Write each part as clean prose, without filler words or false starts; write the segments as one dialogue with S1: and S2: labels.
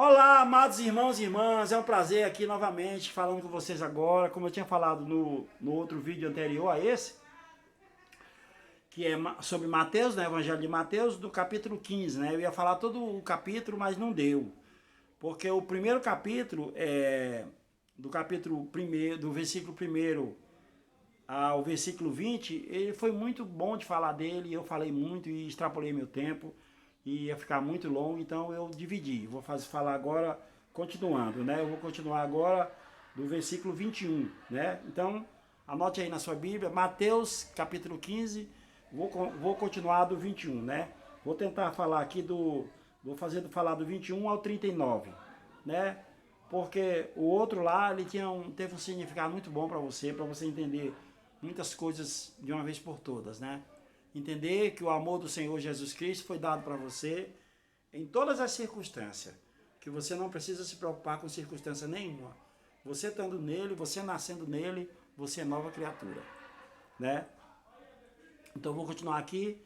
S1: Olá, amados irmãos e irmãs, é um prazer aqui novamente falando com vocês agora, como eu tinha falado no outro vídeo anterior a esse, que é sobre Mateus, né, Evangelho de Mateus, do capítulo 15, né, eu ia falar todo o capítulo, mas não deu, porque o primeiro capítulo, do capítulo 1, do versículo 1 ao versículo 20, ele foi muito bom de falar dele, eu falei muito e extrapolei meu tempo, e ia ficar muito longo, então eu dividi. Vou falar agora, continuando, né? Eu vou continuar agora do versículo 21, né? Então, anote aí na sua Bíblia, Mateus capítulo 15, vou continuar do 21, né? Vou tentar falar aqui falar do 21 ao 39, né? Porque o outro lá, ele teve um significado muito bom para você entender muitas coisas de uma vez por todas, né? Entender que o amor do Senhor Jesus Cristo foi dado para você em todas as circunstâncias, que você não precisa se preocupar com circunstância nenhuma. Você estando nele, você nascendo nele, você é nova criatura, né? Então vou continuar aqui.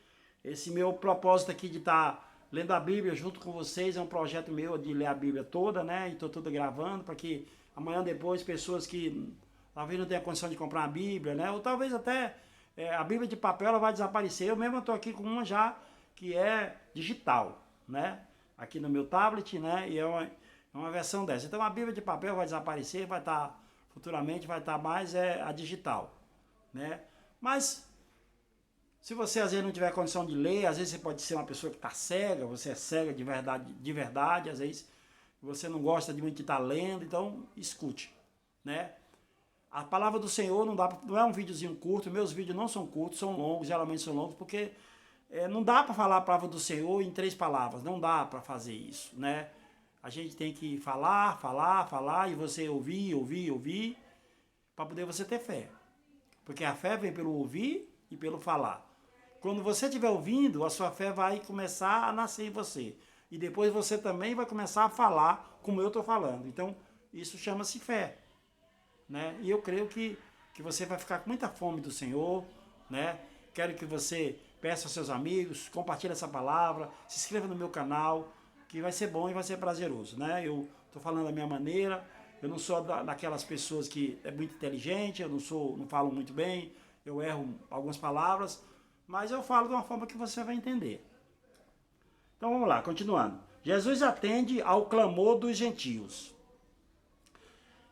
S1: Esse meu propósito aqui de estar lendo a Bíblia junto com vocês é um projeto meu de ler a Bíblia toda, né? E estou tudo gravando para que amanhã depois pessoas que talvez não tenham condição de comprar a Bíblia, né? Ou talvez até a Bíblia de papel ela vai desaparecer. Eu mesmo estou aqui com uma já que é digital, né? Aqui no meu tablet, né? E é uma versão dessa. Então a Bíblia de papel vai desaparecer, vai estar futuramente vai estar mais a digital, né? Mas se você às vezes não tiver condição de ler, às vezes você pode ser uma pessoa que está cega, você é cega de verdade, às vezes você não gosta de muito estar lendo, então escute, né? A palavra do Senhor não é um videozinho curto, meus vídeos não são curtos, são longos, geralmente são longos, porque não dá para falar a palavra do Senhor em 3 palavras, não dá para fazer isso, né? A gente tem que falar, e você ouvir, para poder você ter fé. Porque a fé vem pelo ouvir e pelo falar. Quando você estiver ouvindo, a sua fé vai começar a nascer em você. E depois você também vai começar a falar como eu estou falando. Então, isso chama-se fé, né? E eu creio que você vai ficar com muita fome do Senhor, né? Quero que você peça aos seus amigos, compartilhe essa palavra, se inscreva no meu canal, que vai ser bom e vai ser prazeroso, né? Eu estou falando da minha maneira, eu não sou daquelas pessoas que é muito inteligente, eu não falo muito bem, eu erro algumas palavras, mas eu falo de uma forma que você vai entender. Então vamos lá, continuando. Jesus atende ao clamor dos gentios.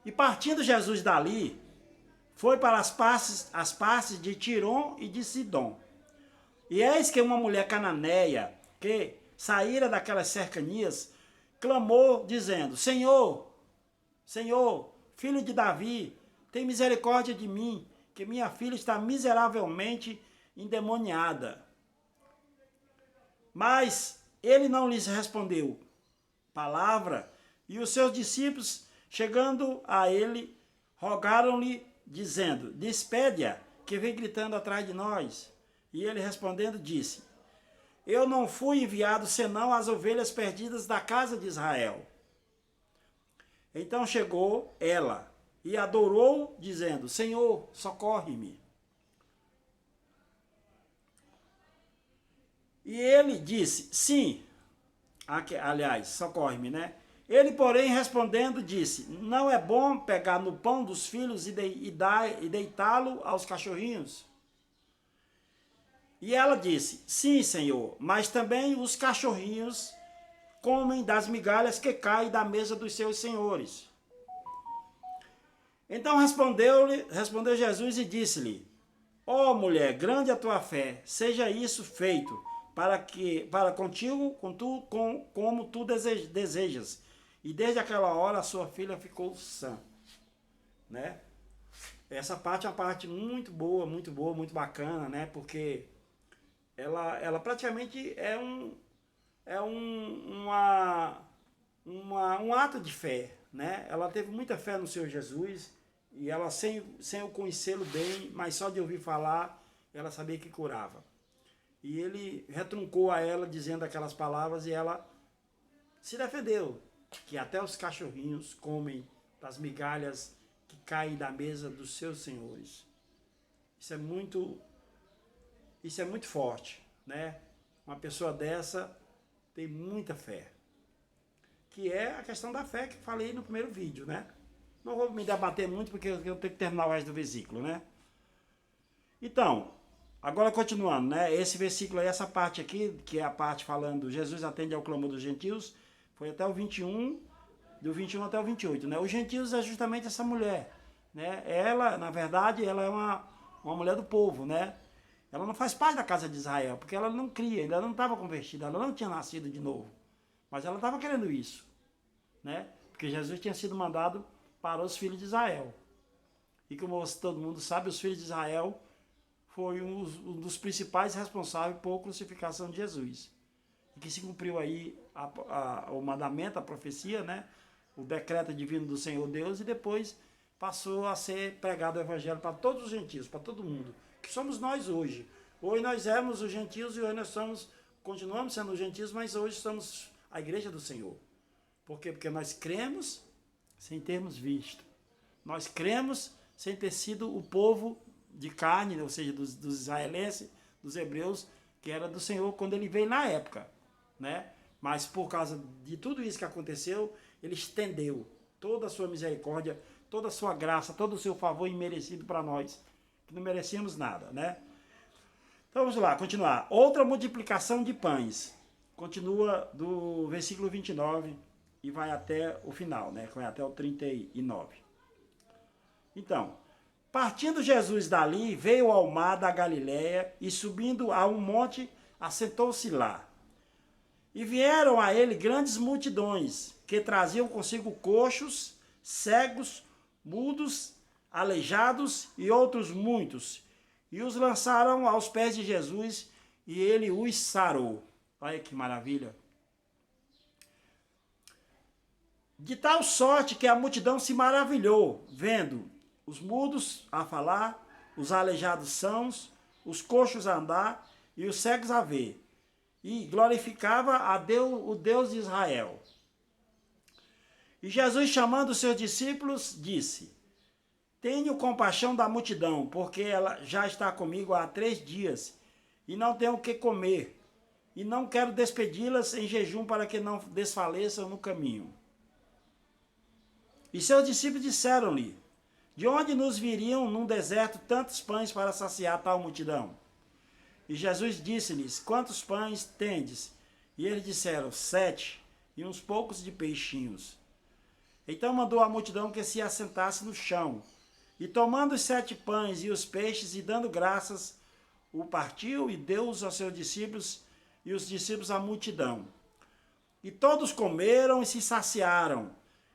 S1: E partindo Jesus dali, foi para as partes de Tirom e de Sidom. E eis que uma mulher cananeia, que saíra daquelas cercanias, clamou, dizendo: Senhor, Senhor, filho de Davi, tem misericórdia de mim, que minha filha está miseravelmente endemoniada. Mas ele não lhes respondeu palavra, e os seus discípulos, chegando a ele, rogaram-lhe, dizendo: Despede-a, que vem gritando atrás de nós. E ele respondendo disse: Eu não fui enviado senão às ovelhas perdidas da casa de Israel. Então chegou ela e adorou, dizendo: Senhor, socorre-me. E ele disse: Sim, aliás, socorre-me, né? Ele, porém, respondendo, disse: Não é bom pegar no pão dos filhos e deitá-lo aos cachorrinhos? E ela disse: Sim, Senhor, mas também os cachorrinhos comem das migalhas que caem da mesa dos seus senhores. Então respondeu Jesus e disse-lhe: Ó mulher, grande a tua fé, seja isso feito para contigo como tu desejas. E desde aquela hora a sua filha ficou sã, né? Essa parte é uma parte muito boa, muito bacana, né? Porque ela praticamente um ato de fé, né? Ela teve muita fé no Senhor Jesus e ela sem eu conhecê-lo bem, mas só de ouvir falar, ela sabia que curava. E ele retruncou a ela dizendo aquelas palavras e ela se defendeu, que até os cachorrinhos comem das migalhas que caem da mesa dos seus senhores. Isso é muito forte, né? Uma pessoa dessa tem muita fé. que é a questão da fé que falei no primeiro vídeo, né? Não vou me debater muito porque eu tenho que terminar o resto do versículo, né? Então, agora continuando, né? Esse versículo aí, essa parte aqui, que é a parte falando Jesus atende ao clamor dos gentios, foi até o 21, do 21 até o 28, né? Os gentios é justamente essa mulher, né? Ela, na verdade, ela é uma mulher do povo, né? Ela não faz parte da casa de Israel, porque ela não cria, ainda não estava convertida, ela não tinha nascido de novo. Mas ela estava querendo isso, né? Porque Jesus tinha sido mandado para os filhos de Israel. E como todo mundo sabe, os filhos de Israel foi um dos principais responsáveis por crucificação de Jesus. E que se cumpriu aí o mandamento, a profecia, né? O decreto divino do Senhor Deus, e depois passou a ser pregado o evangelho para todos os gentios, para todo mundo. Que somos nós hoje. Hoje nós éramos os gentios e hoje nós continuamos sendo os gentios, mas hoje somos a igreja do Senhor. Por quê? Porque nós cremos sem termos visto. Nós cremos sem ter sido o povo de carne, ou seja, dos israelenses, dos hebreus, que era do Senhor quando ele veio na época, né? Mas por causa de tudo isso que aconteceu, ele estendeu toda a sua misericórdia, toda a sua graça, todo o seu favor imerecido para nós, que não merecíamos nada, né? Então vamos lá, continuar. Outra multiplicação de pães. Continua do versículo 29 e vai até o final, né? Vai até o 39. Então, partindo Jesus dali, veio ao mar da Galileia e subindo a um monte, assentou-se lá. E vieram a ele grandes multidões, que traziam consigo coxos, cegos, mudos, aleijados e outros muitos. E os lançaram aos pés de Jesus, e ele os sarou. Olha que maravilha. De tal sorte que a multidão se maravilhou, vendo os mudos a falar, os aleijados sãos, os coxos a andar e os cegos a ver. E glorificava a Deus, o Deus de Israel. E Jesus, chamando os seus discípulos, disse: Tenho compaixão da multidão, porque ela já está comigo há 3 dias, e não tenho o que comer, e não quero despedi-las em jejum para que não desfaleçam no caminho. E seus discípulos disseram-lhe: De onde nos viriam num deserto tantos pães para saciar tal multidão? E Jesus disse-lhes: Quantos pães tendes? E eles disseram: 7, e uns poucos de peixinhos. Então mandou a multidão que se assentasse no chão. E tomando os 7 pães e os peixes, e dando graças, o partiu e deu-os aos seus discípulos, e os discípulos à multidão. E todos comeram e se saciaram,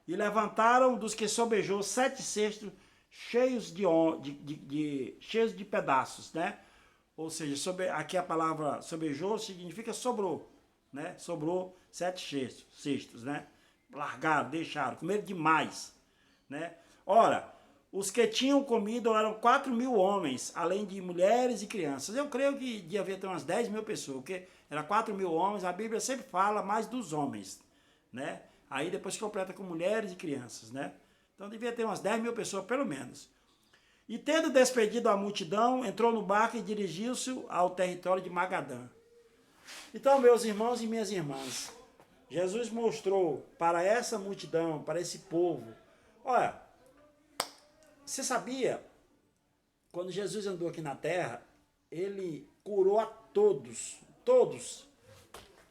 S1: e levantaram dos que sobejou 7 cestos cheios de pedaços, né? Ou seja, aqui a palavra sobejou significa sobrou, né? Sobrou 7 cestos, né? Largaram, deixaram, comeram demais, né? Ora, os que tinham comido eram 4.000 homens, além de mulheres e crianças. Eu creio que devia haver até umas 10.000 pessoas, porque era 4.000 homens, a Bíblia sempre fala mais dos homens, né? Aí depois completa com mulheres e crianças, né? Então devia ter umas 10.000 pessoas, pelo menos. E tendo despedido a multidão, entrou no barco e dirigiu-se ao território de Magadã. Então, meus irmãos e minhas irmãs, Jesus mostrou para essa multidão, para esse povo, olha, você sabia, quando Jesus andou aqui na terra, ele curou a todos, todos.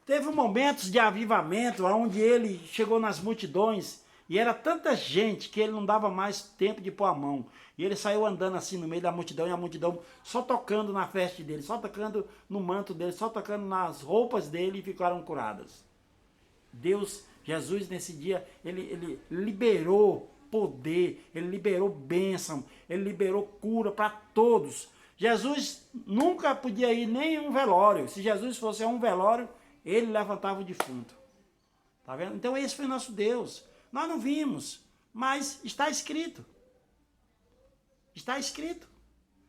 S1: Teve momentos de avivamento, onde ele chegou nas multidões, e era tanta gente que ele não dava mais tempo de pôr a mão. E ele saiu andando assim no meio da multidão, e a multidão só tocando na veste dele, só tocando no manto dele, só tocando nas roupas dele, e ficaram curadas. Deus, Jesus nesse dia, ele liberou poder, ele liberou bênção, ele liberou cura para todos. Jesus nunca podia ir nem a um velório. Se Jesus fosse a um velório, ele levantava o defunto. Tá vendo? Então esse foi nosso Deus. Nós não vimos, mas está escrito. Está escrito.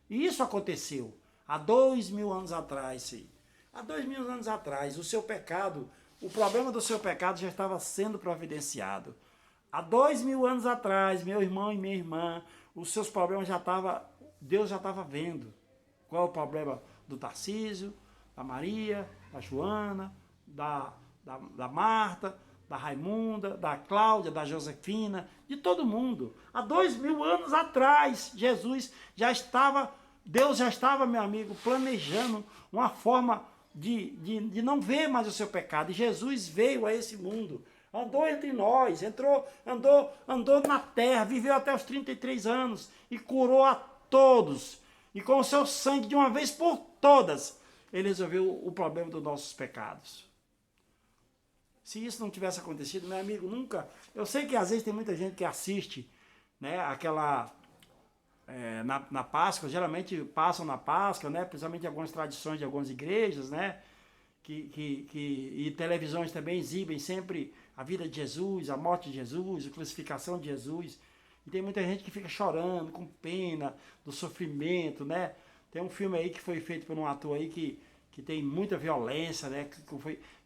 S1: E isso aconteceu há 2.000 anos atrás. Sim. Há 2.000 anos atrás, o seu pecado, o problema do seu pecado já estava sendo providenciado. Há 2.000 anos atrás, meu irmão e minha irmã, os seus problemas Deus já estava vendo. Qual é o problema do Tarcísio, da Maria, da Joana, da Marta, da Raimunda, da Cláudia, da Josefina, de todo mundo. Há 2000 anos atrás, Deus já estava, meu amigo, planejando uma forma de não ver mais o seu pecado. E Jesus veio a esse mundo, andou entre nós, andou na terra, viveu até os 33 anos e curou a todos. E com o seu sangue, de uma vez por todas, ele resolveu o problema dos nossos pecados. Se isso não tivesse acontecido, meu amigo, nunca... Eu sei que às vezes tem muita gente que assiste, né, aquela... na Páscoa, geralmente passam na Páscoa, né, principalmente algumas tradições de algumas igrejas, né, e televisões também exibem sempre a vida de Jesus, a morte de Jesus, a crucificação de Jesus. E tem muita gente que fica chorando, com pena do sofrimento, né? Tem um filme aí que foi feito por um ator aí que tem muita violência, né?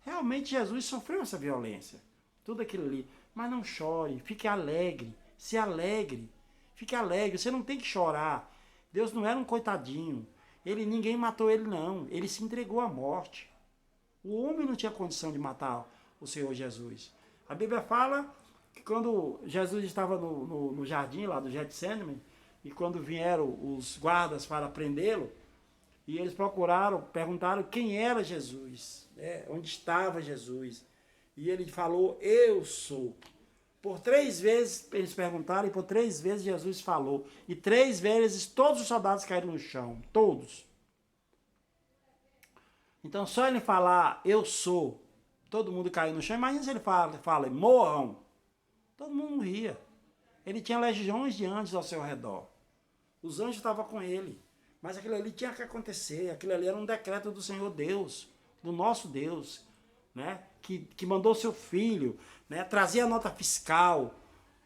S1: Realmente Jesus sofreu essa violência, tudo aquilo ali. Mas não chore, fique alegre, se alegre, fique alegre. Você não tem que chorar. Deus não era um coitadinho. Ninguém matou ele não. Ele se entregou à morte. O homem não tinha condição de matar o Senhor Jesus. A Bíblia fala que quando Jesus estava no jardim lá do Getsemane, e quando vieram os guardas para prendê-lo, e eles perguntaram quem era Jesus, né? Onde estava Jesus. E ele falou, eu sou. Por 3 vezes eles perguntaram, e por 3 vezes Jesus falou. E 3 vezes todos os soldados caíram no chão, todos. Então só ele falar, eu sou, todo mundo caiu no chão. Imagina se ele fala, morram. Todo mundo morria. Ele tinha legiões de anjos ao seu redor. Os anjos estavam com ele. Mas aquilo ali tinha que acontecer. Aquilo ali era um decreto do Senhor Deus, do nosso Deus, né? Que mandou seu filho, né? Trazer a nota fiscal,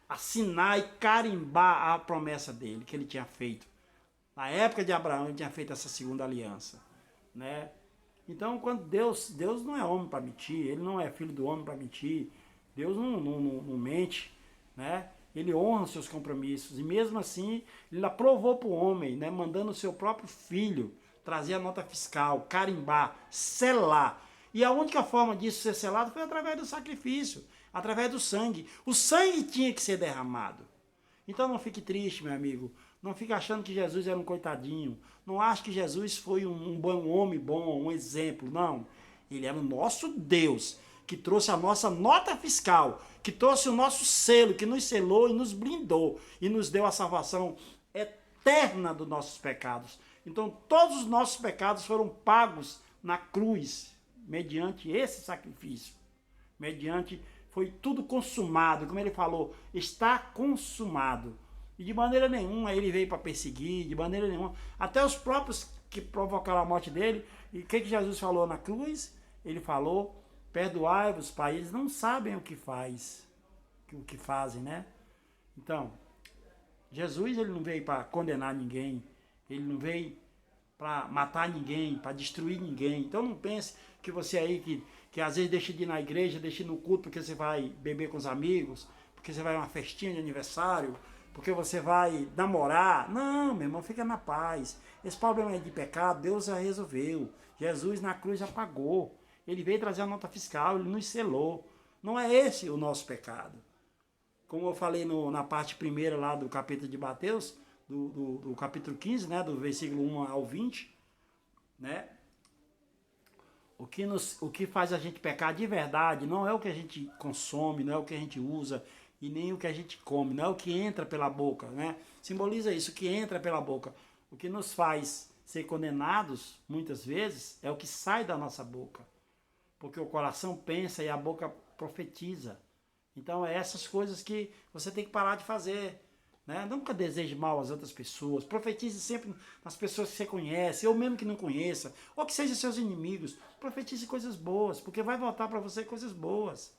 S1: assinar e carimbar a promessa dele, que ele tinha feito. Na época de Abraão, ele tinha feito essa segunda aliança, né? Então, quando Deus não é homem para mentir, ele não é filho do homem para mentir, Deus não mente, né? Ele honra os seus compromissos. E mesmo assim, ele aprovou para o homem, né? Mandando o seu próprio filho trazer a nota fiscal, carimbar, selar. E a única forma disso ser selado foi através do sacrifício, através do sangue. O sangue tinha que ser derramado. Então não fique triste, meu amigo. Não fique achando que Jesus era um coitadinho. Não ache que Jesus foi um homem bom, um exemplo. Não. Ele era o nosso Deus, que trouxe a nossa nota fiscal, que trouxe o nosso selo, que nos selou e nos blindou, e nos deu a salvação eterna dos nossos pecados. Então todos os nossos pecados foram pagos na cruz, mediante esse sacrifício. Foi tudo consumado, como ele falou, está consumado. E de maneira nenhuma ele veio para perseguir, de maneira nenhuma. Até os próprios que provocaram a morte dele, e o que Jesus falou na cruz? Ele falou, perdoai-vos, Pai, eles não sabem o que fazem, né? Então, Jesus ele não veio para condenar ninguém, ele não veio para matar ninguém, para destruir ninguém. Então não pense que você aí que às vezes deixa de ir na igreja, deixa de ir no culto porque você vai beber com os amigos, porque você vai a uma festinha de aniversário, porque você vai namorar. Não, meu irmão, fica na paz. Esse problema aí de pecado, Deus já resolveu. Jesus na cruz já pagou. Ele veio trazer a nota fiscal, ele nos selou. Não é esse o nosso pecado. Como eu falei na parte primeira lá do capítulo de Mateus, do capítulo 15, né, do versículo 1 ao 20, né? O que faz a gente pecar de verdade não é o que a gente consome, não é o que a gente usa, e nem o que a gente come, não é o que entra pela boca, né? Simboliza isso, o que entra pela boca. O que nos faz ser condenados, muitas vezes, é o que sai da nossa boca. Porque o coração pensa e a boca profetiza. Então é essas coisas que você tem que parar de fazer, né? Nunca deseje mal às outras pessoas. Profetize sempre nas pessoas que você conhece, ou mesmo que não conheça, ou que sejam seus inimigos. Profetize coisas boas, porque vai voltar para você coisas boas,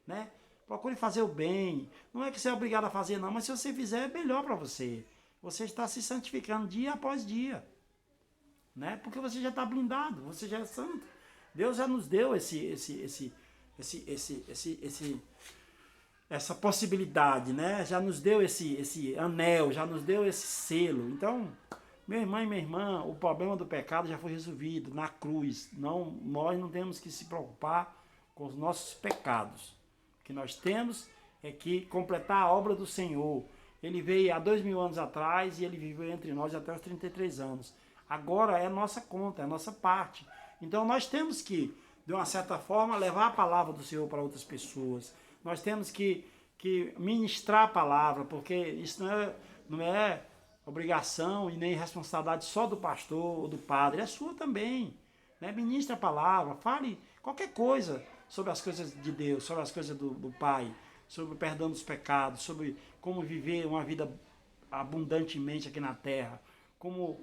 S1: né? Procure fazer o bem. Não é que você é obrigado a fazer, não, mas se você fizer, é melhor para você. Você está se santificando dia após dia, né? Porque você já está blindado, você já é santo. Deus já nos deu essa possibilidade, né? Já nos deu esse anel, já nos deu esse selo. Então, meu irmão e minha irmã, o problema do pecado já foi resolvido na cruz. Nós não temos que se preocupar com os nossos pecados, porque que nós temos é que completar a obra do Senhor. Ele veio há 2000 anos atrás e ele viveu entre nós até os 33 anos. Agora é a nossa conta, é a nossa parte. Então nós temos que, de uma certa forma, levar a palavra do Senhor para outras pessoas. Nós temos que ministrar a palavra, porque isso não é obrigação e nem responsabilidade só do pastor ou do padre, é sua também. Né? Ministre a palavra, fale qualquer coisa sobre as coisas de Deus, sobre as coisas do Pai, sobre o perdão dos pecados, sobre como viver uma vida abundantemente aqui na terra, como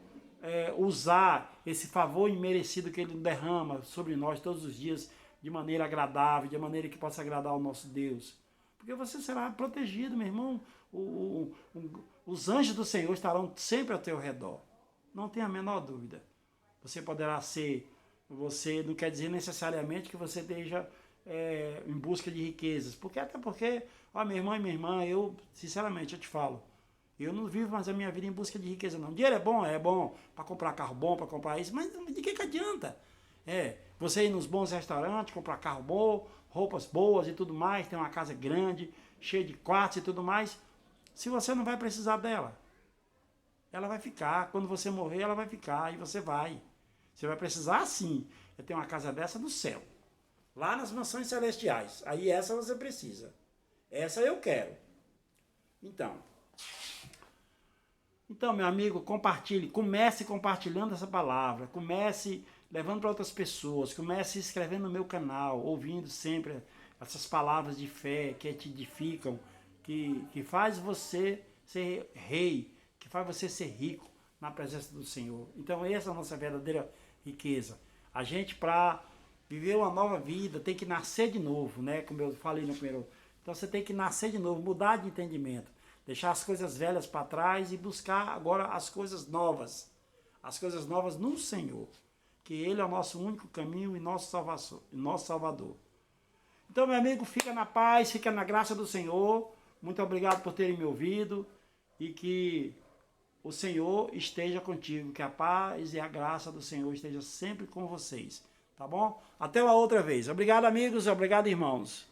S1: usar esse favor imerecido que Ele derrama sobre nós todos os dias de maneira agradável, de maneira que possa agradar ao nosso Deus. Porque você será protegido, meu irmão. Os anjos do Senhor estarão sempre ao teu redor. Não tenha a menor dúvida. Você poderá ser, você não quer dizer necessariamente que você esteja em busca de riquezas. Até porque, meu irmão e minha irmã, eu, sinceramente, eu te falo, eu não vivo mais a minha vida em busca de riqueza, não. Dinheiro é bom para comprar carro bom, para comprar isso, mas de que adianta? Você ir nos bons restaurantes, comprar carro bom, roupas boas e tudo mais, ter uma casa grande, cheia de quartos e tudo mais, se você não vai precisar dela. Ela vai ficar, quando você morrer, ela vai ficar, e você vai. Você vai precisar, sim, de ter uma casa dessa no céu, lá nas mansões celestiais. Aí essa você precisa. Essa eu quero. Então, meu amigo, compartilhe, comece compartilhando essa palavra, comece levando para outras pessoas, comece se inscrevendo no meu canal, ouvindo sempre essas palavras de fé que te edificam, que faz você ser rei, que faz você ser rico na presença do Senhor. Então essa é a nossa verdadeira riqueza. A gente, para viver uma nova vida, tem que nascer de novo, né? Como eu falei no primeiro. Então você tem que nascer de novo, mudar de entendimento, deixar as coisas velhas para trás e buscar agora as coisas novas no Senhor, que Ele é o nosso único caminho e nosso Salvador. Então, meu amigo, fica na paz, fica na graça do Senhor. Muito obrigado por terem me ouvido e que o Senhor esteja contigo, que a paz e a graça do Senhor esteja sempre com vocês, tá bom? Até uma outra vez. Obrigado, amigos, obrigado, irmãos.